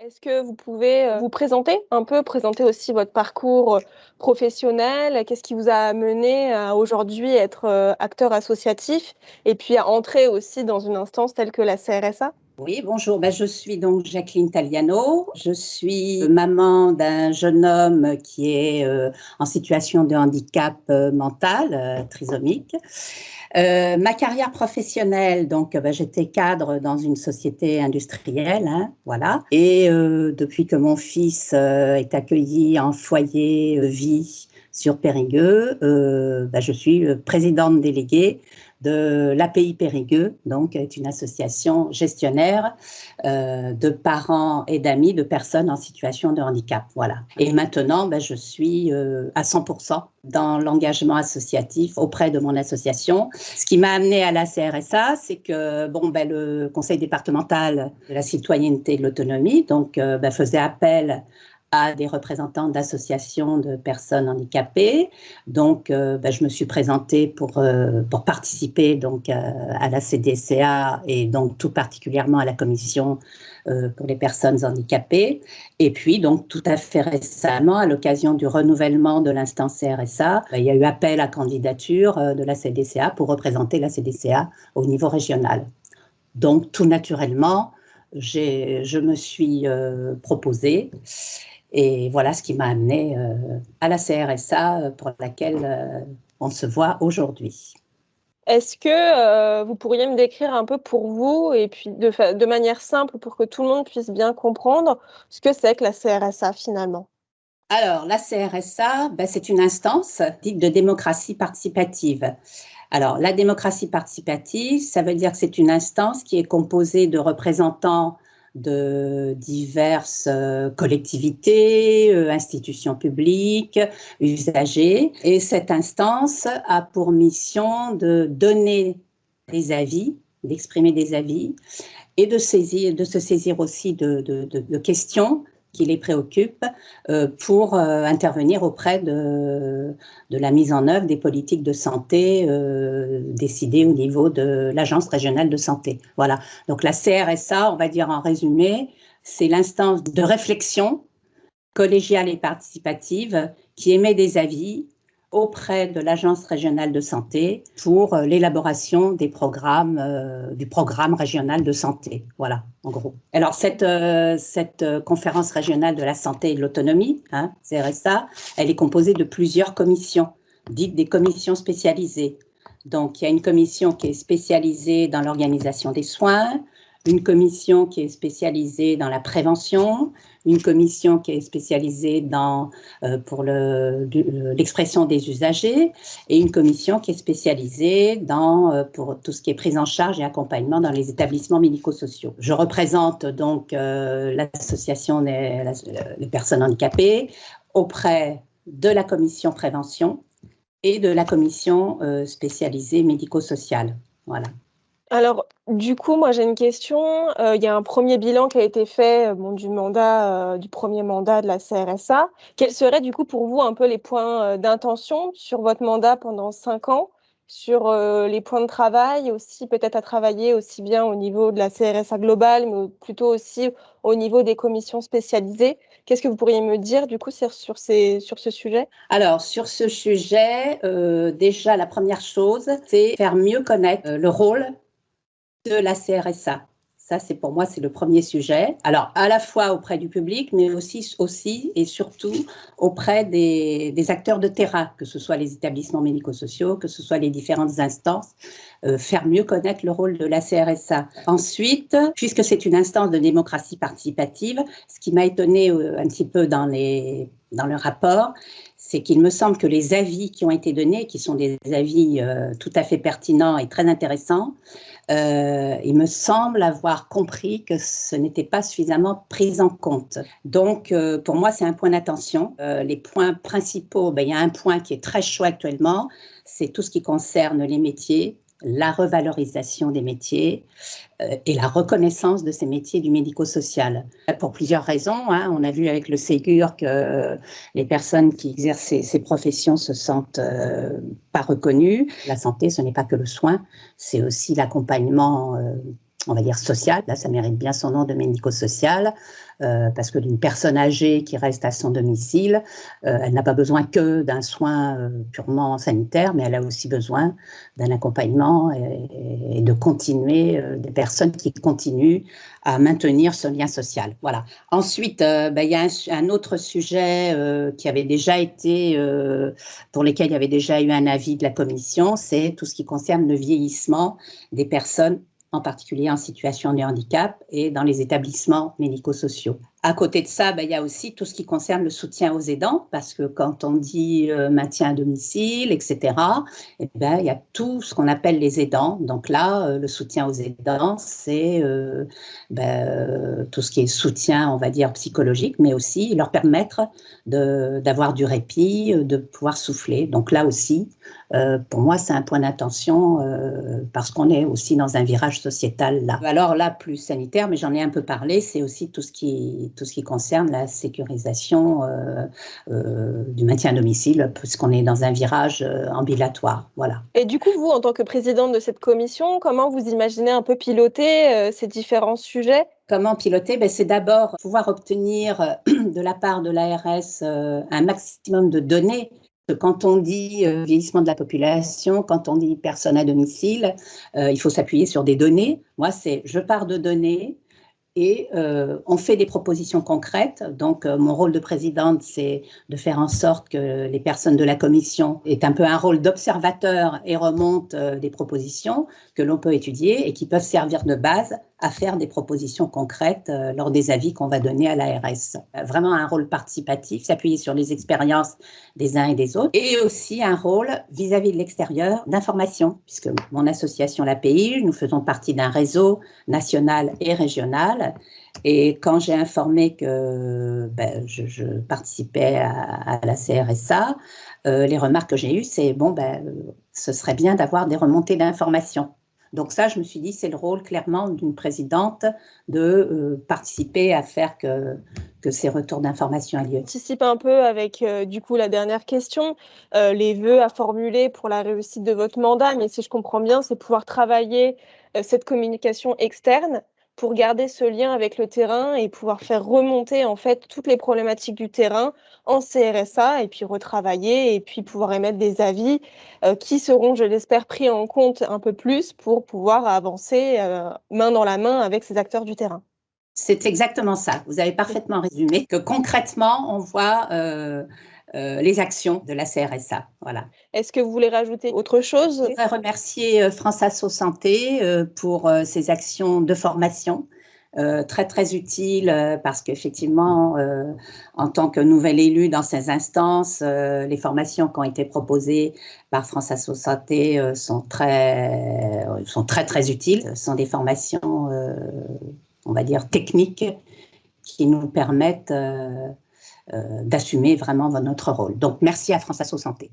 Est-ce que vous pouvez vous présenter un peu, présenter aussi votre parcours professionnel? Qu'est-ce qui vous a amené à aujourd'hui être acteur associatif et puis à entrer aussi dans une instance telle que la CRSA? Oui, bonjour. Je suis donc Jacqueline Taliano. Je suis maman d'un jeune homme qui est en situation de handicap mental, trisomique. Ma carrière professionnelle, donc j'étais cadre dans une société industrielle, hein, voilà. Et depuis que mon fils est accueilli en foyer vie sur Périgueux, je suis présidente déléguée de l'API Périgueux, donc est une association gestionnaire de parents et d'amis de personnes en situation de handicap. Voilà. Et maintenant, je suis à 100% dans l'engagement associatif auprès de mon association. Ce qui m'a amené à la CRSA, c'est que le conseil départemental de la citoyenneté et de l'autonomie faisait appel à des représentants d'associations de personnes handicapées. Donc, je me suis présentée pour participer donc, à la CDCA et donc tout particulièrement à la commission pour les personnes handicapées. Et puis, donc, tout à fait récemment, à l'occasion du renouvellement de l'instance CRSA, il y a eu appel à candidature de la CDCA pour représenter la CDCA au niveau régional. Donc, tout naturellement, je me suis proposée. Et voilà ce qui m'a amenée à la CRSA pour laquelle on se voit aujourd'hui. Est-ce que vous pourriez me décrire un peu pour vous et puis de manière simple pour que tout le monde puisse bien comprendre ce que c'est que la CRSA finalement? Alors, la CRSA, c'est une instance dite de démocratie participative. Alors, la démocratie participative, ça veut dire que c'est une instance qui est composée de représentants de diverses collectivités, institutions publiques, usagers. Et cette instance a pour mission de donner des avis, d'exprimer des avis et de se saisir aussi de questions qui les préoccupent pour intervenir auprès de la mise en œuvre des politiques de santé décidées au niveau de l'Agence régionale de santé. Voilà. Donc la CRSA, on va dire en résumé, c'est l'instance de réflexion collégiale et participative qui émet des avis auprès de l'Agence régionale de santé pour l'élaboration des programmes, du programme régional de santé. Voilà, en gros. Alors, cette conférence régionale de la santé et de l'autonomie, hein, CRSA, elle est composée de plusieurs commissions, dites des commissions spécialisées. Donc, il y a une commission qui est spécialisée dans l'organisation des soins, une commission qui est spécialisée dans la prévention, une commission qui est spécialisée pour l'expression des usagers et une commission qui est spécialisée pour tout ce qui est prise en charge et accompagnement dans les établissements médico-sociaux. Je représente donc l'association des personnes handicapées auprès de la commission prévention et de la commission spécialisée médico-sociale. Voilà. Alors, du coup, moi, j'ai une question. Il y a un premier bilan qui a été fait du premier mandat de la CRSA. Quels seraient, du coup, pour vous, un peu les points d'intention sur votre mandat pendant 5 ans, sur les points de travail, aussi peut-être à travailler aussi bien au niveau de la CRSA globale, mais plutôt aussi au niveau des commissions spécialisées? Qu'est-ce que vous pourriez me dire, du coup, sur ce sujet? Alors, sur ce sujet, déjà, la première chose, c'est faire mieux connaître le rôle de la CRSA. Ça, pour moi, c'est le premier sujet. Alors, à la fois auprès du public, mais aussi et surtout auprès des acteurs de terrain, que ce soit les établissements médico-sociaux, que ce soit les différentes instances, faire mieux connaître le rôle de la CRSA. Ensuite, puisque c'est une instance de démocratie participative, ce qui m'a étonnée un petit peu dans le rapport, c'est qu'il me semble que les avis qui ont été donnés, qui sont des avis tout à fait pertinents et très intéressants, il me semble avoir compris que ce n'était pas suffisamment pris en compte. Donc, pour moi, c'est un point d'attention. Les points principaux, il y a un point qui est très chaud actuellement, c'est tout ce qui concerne les métiers, la revalorisation des métiers et la reconnaissance de ces métiers du médico-social. Pour plusieurs raisons, hein, on a vu avec le Ségur que les personnes qui exercent ces professions se sentent pas reconnues. La santé, ce n'est pas que le soin, c'est aussi l'accompagnement on va dire social, là ça mérite bien son nom de médico-social, parce que d'une personne âgée qui reste à son domicile, elle n'a pas besoin que d'un soin purement sanitaire, mais elle a aussi besoin d'un accompagnement et de continuer, des personnes qui continuent à maintenir ce lien social. Voilà. Ensuite, il y a un autre sujet qui avait déjà été, pour lesquels il y avait déjà eu un avis de la Commission, c'est tout ce qui concerne le vieillissement des personnes, en particulier en situation de handicap et dans les établissements médico-sociaux. À côté de ça, il y a aussi tout ce qui concerne le soutien aux aidants, parce que quand on dit maintien à domicile, etc., il y a tout ce qu'on appelle les aidants. Donc là, le soutien aux aidants, c'est tout ce qui est soutien, on va dire, psychologique, mais aussi leur permettre d'avoir du répit, de pouvoir souffler. Donc là aussi, pour moi, c'est un point d'attention parce qu'on est aussi dans un virage sociétal là. Alors là, plus sanitaire, mais j'en ai un peu parlé, c'est aussi tout ce qui concerne la sécurisation du maintien à domicile, puisqu'on est dans un virage ambulatoire. Voilà. Et du coup, vous, en tant que présidente de cette commission, comment vous imaginez un peu piloter ces différents sujets? Comment piloter? C'est d'abord pouvoir obtenir de la part de l'ARS un maximum de données. Quand on dit vieillissement de la population, quand on dit personne à domicile, il faut s'appuyer sur des données. Moi, je pars de données et on fait des propositions concrètes. Donc, mon rôle de présidente, c'est de faire en sorte que les personnes de la commission aient un peu un rôle d'observateur et remontent des propositions que l'on peut étudier et qui peuvent servir de base à faire des propositions concrètes lors des avis qu'on va donner à l'ARS. Vraiment un rôle participatif, s'appuyer sur les expériences des uns et des autres, et aussi un rôle vis-à-vis de l'extérieur d'information, puisque mon association l'API, nous faisons partie d'un réseau national et régional, et quand j'ai informé que je participais à la CRSA, les remarques que j'ai eues, c'est ce serait bien d'avoir des remontées d'informations. Donc ça, je me suis dit, c'est le rôle clairement d'une présidente de participer à faire que ces retours d'information aient lieu. J'anticipe un peu avec du coup la dernière question, les vœux à formuler pour la réussite de votre mandat, mais si je comprends bien, c'est pouvoir travailler cette communication externe pour garder ce lien avec le terrain et pouvoir faire remonter en fait toutes les problématiques du terrain en CRSA et puis retravailler et puis pouvoir émettre des avis qui seront, je l'espère, pris en compte un peu plus pour pouvoir avancer main dans la main avec ces acteurs du terrain. C'est exactement ça. Vous avez parfaitement résumé que concrètement, on voit les actions de la CRSA. Voilà. Est-ce que vous voulez rajouter autre chose? Je voudrais remercier France Asso Santé pour ses actions de formation. Très très utile parce qu'effectivement, en tant que nouvelle élue dans ces instances, les formations qui ont été proposées par France Asso Santé sont très très utiles. Ce sont des formations, on va dire techniques, qui nous permettent d'assumer vraiment notre rôle. Donc merci à France Asso Santé.